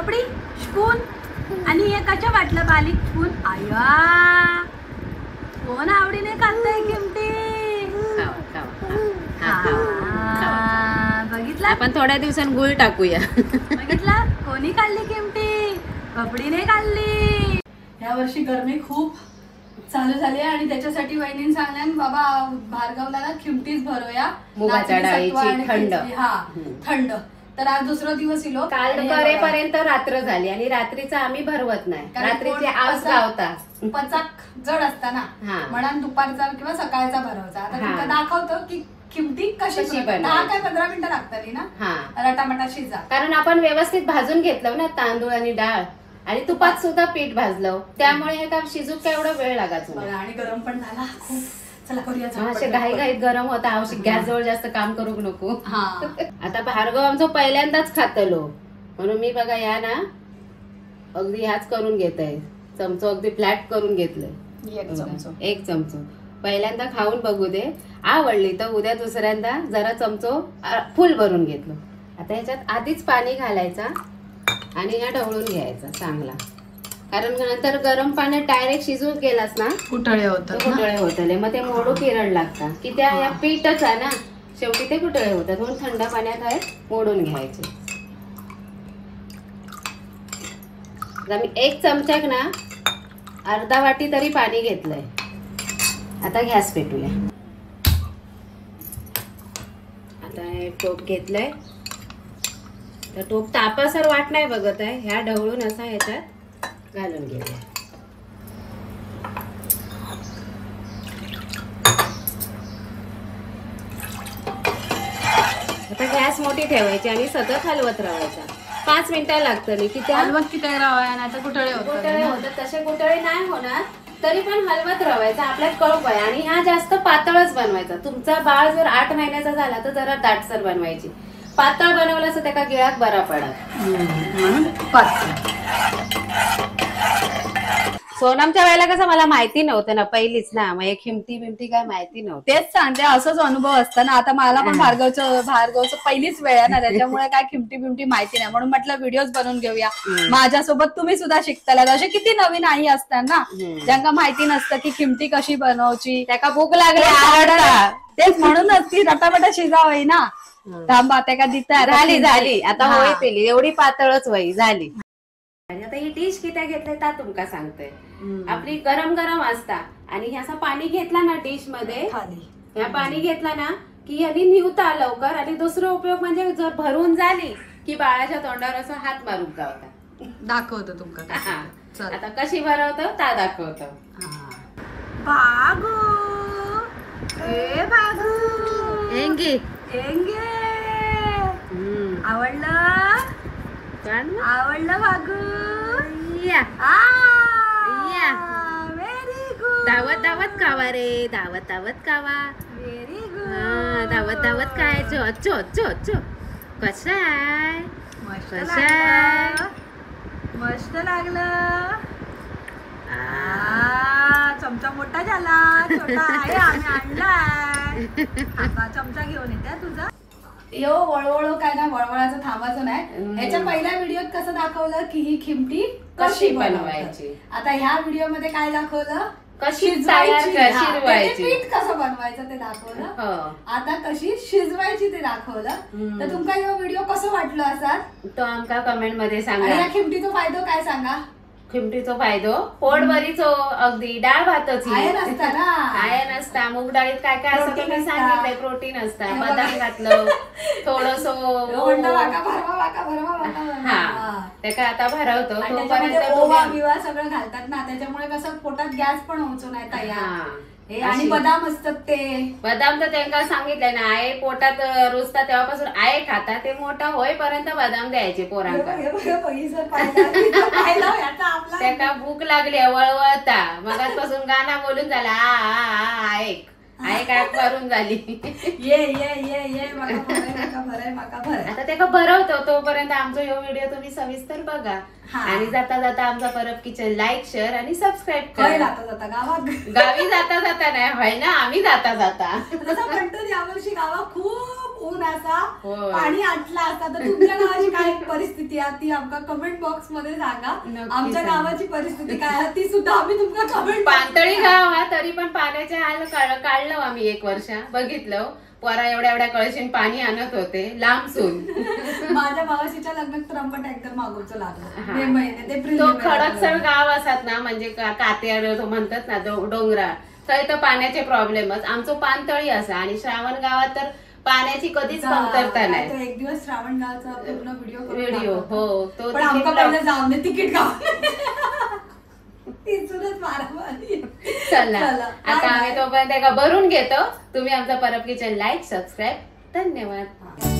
कपडी spoon आणि हे कशा वाटलं बारीक स्पून आया कोण आवडीने खाल्लंय किमटी बघितला आपण थोड्या दिवसांनी गुळ टाकूया बघितला कोणी खाल्ली किमटी कपडीने खाल्ली। या वर्षी गरमी खूप चालू झाली आणि त्याच्यासाठी वहिनीने सांगल्या बाबा भार्गवला ना खिमटीच भरूया मुगाच्या डाळीची थंड थंड। तर आज दुसरा दिवस इलो काल करेपर्यंत रात्र झाली आणि रात्रीचा आम्ही भरवत नाही रात्रीचे आस गावता पचाक जड असता ना म्हणून दुपारचा किंवा सकाळचा भरवायचा। आता तुमका दाखवतो की खिमटी कशी 10 काय 15 मिनिटं लागतली ना रटामटा शिजा कारण आपण व्यवस्थित भाजून घेतलं ना तांदूळ आणि डाळ आणि तुपात सुद्धा पीठ भाजलं त्यामुळे हे काम शिजूक काय एवढा वेळ लागायचा आणि गरम पण झाला खूप। चला करूया असे घाईघाईत गरम होता आवश्यक गॅस जवळ जास्त काम करूक नको। आता भार्गव आमचं पहिल्यांदाच खातलो म्हणून मी बघा या ना अगदी ह्याच करून घेत आहे चमचो अगदी फ्लॅट करून घेतलंय एक चमचो पहिल्यांदा खाऊन बघू दे आवडली तर उद्या दुसऱ्यांदा जरा चमचो फुल भरून घेतलो। आता ह्याच्यात आधीच पाणी घालायचा आणि ह्या ढवळून घ्यायचा चांगला कारण नंतर गरम पाण्यात डायरेक्ट शिजून गेलास ना कुटळे होतले मग ते मोडू किरण लागतात की त्या या पीठच आहे ना शेवटी ते कुटळे होतात म्हणून थंड पाण्यात आहे मोडून घ्यायचे। मी एक चमच्याक ना अर्धा वाटी तरी पाणी घेतलंय। आता गॅस पेटूया। आता हे टोप घेतलंय तर टोप तापासर वाट नाही बघत आहे ह्या ढवळून असा ह्याच्यात घालून घेऊया। आता गॅस मोठी ठेवायची आणि सतत हलवत राहायचा 5 मिनिटं लागतं नाही किती हलवत किती राहावं नाही तर कुटळे होतात तसे कुटळे नाही होणार तरी पण हलवत राहायचा आपल्यात कळप आहे आणि हा जास्त पातळच बनवायचा। तुमचा बाळ जर 8 महिन्याचा झाला तर जरा दाटसर बनवायची पातळ बनवलं असं त्याला गिळात बरा पडत। सोनमच्या वेळेला कसं मला माहिती नव्हतं ना पहिलीच ना मग खिमटी बिमटी काय माहिती नव्हतं तेच सांगते असंच अनुभव असतं ना। आता मला पण भार्गवचं पहिलीच वेळ आहे ना त्याच्यामुळे काय खिमटी बिमटी माहिती नाही म्हणून म्हटलं व्हिडिओज बनवून घेऊया माझ्यासोबत तुम्ही सुद्धा शिकताला असे किती नवीन आई असतात ना ज्यांना माहिती नसतं की खिमटी कशी बनवायची त्याका भूक लागली तेच म्हणूनच ती रटापटा शिजावई ना थांबा त्या दिता झाली आता होई पेली एवढी पातळच वही झाली। आणि आता ही डिश किती घेतली ता तुमका सांगते आपली गरम गरम असता आणि ह्याचा पाणी घेतला ना डिश मध्ये ह्या पाणी घेतला ना की ह्यानी निवता लवकर आणि दुसरा उपयोग म्हणजे जर भरून झाली की बाळाच्या तोंडावर असं हात मारून गावता दाखवतो तुमका आता कशी भरवतो ता दाखवतो। बागू ए बागू एंगे आवडलं बागू व्हेरी गुड दावत खावा रे दावत खावा व्हेरी गुड दावत काय चो कसा आहे मस्त लागलं चमचा मोठा झाला छोटा आहे आम्ही आणलाय चमचा घेऊन येते तुझा यो वळवळ काय ना वळवळाचं थांबायचं नाही। याच्या पहिल्या व्हिडिओत कसं दाखवलं की ही खिमटी कशी बनवायची आता ह्या व्हिडिओ मध्ये काय दाखवलं कशी शिजवायची पीठ कसं बनवायचं ते दाखवलं आता कशी शिजवायची ते दाखवलं। तर तुमका हा व्हिडिओ कसं वाटलं असा तो आमका कमेंट मध्ये सांगा। या खिमटीचा फायदा काय सांगा खिमटीचो फायदो पोट भरीचो अगदी डाळ भातच आयन असता मूग डाळीत काय काय असतं ते सांगितलंय प्रोटीन असतं बदाम घातलं थोडस ते काय आता भरवतो तोपर्यंत सगळं घालतात ना त्याच्यामुळे कसं पोटात गॅस पण होतो नाही तयार आणि बदाम असतात ते बदाम तर त्यांना सांगितलंय ना आहे पोटात रुजता तेव्हापासून आहे खाता ते मोठा होईपर्यंत बदाम द्यायचे पोरांना त्याला भूक लागली वळवळता मगाचपासून गाणं बोलून झाला ऐक काय भरून झाली आता ते भरवतो तोपर्यंत आमचा हा व्हिडिओ तुम्ही सविस्तर बघा आणि जाता जाता आमचा परब किचन लाईक शेअर आणि सबस्क्राईब करा। गावी जाता नाही होय ना आम्ही जाता यावर्षी गावात खूप ऊन असा होय. पाणी आटला असा. तर तुमच्या गावाची काय परिस्थिती आहे ती आमका कमेंट बॉक्स मध्ये सांगा. नक्की आमच्या सांगा. गावाची परिस्थिती काय आहे ती सुद्धा आम्ही तुमका कमेंट पातळी गाव हा, तरी पण पाण्याच्या हाल काढलं आम्ही 1 वर्ष बघितलं. पोरा एवढ्या एवढ्या कळशीन पाणी आणत होते लांबसून. माझ्या मावशीच्या लग्नात तर आमका टँकर मागवचं लागलं हा. मे महिन्यात एप्रिल तो मे महिन्यात. खडकसर गाव असतात ना, म्हणजे कातेर म्हणतात ना, डोंगरा थंय तर पाण्याचे प्रॉब्लेमच. आमचं पानतळी असा आणि श्रावण गावात तर पाण्याची कधीच कमतरता काय नाही. तर एक दिवस श्रावण गावचा पूर्ण व्हिडिओ व्हिडिओ हो तो पण आमका तिकीट पहिलं जाऊन दे तिकीट गाव तिथूनच मारामारी. चला चला, आता bye आम्ही bye. तोपर्यंत भरून घेतो. तुम्ही आमचा परब किचन लाईक सबस्क्राईब. धन्यवाद.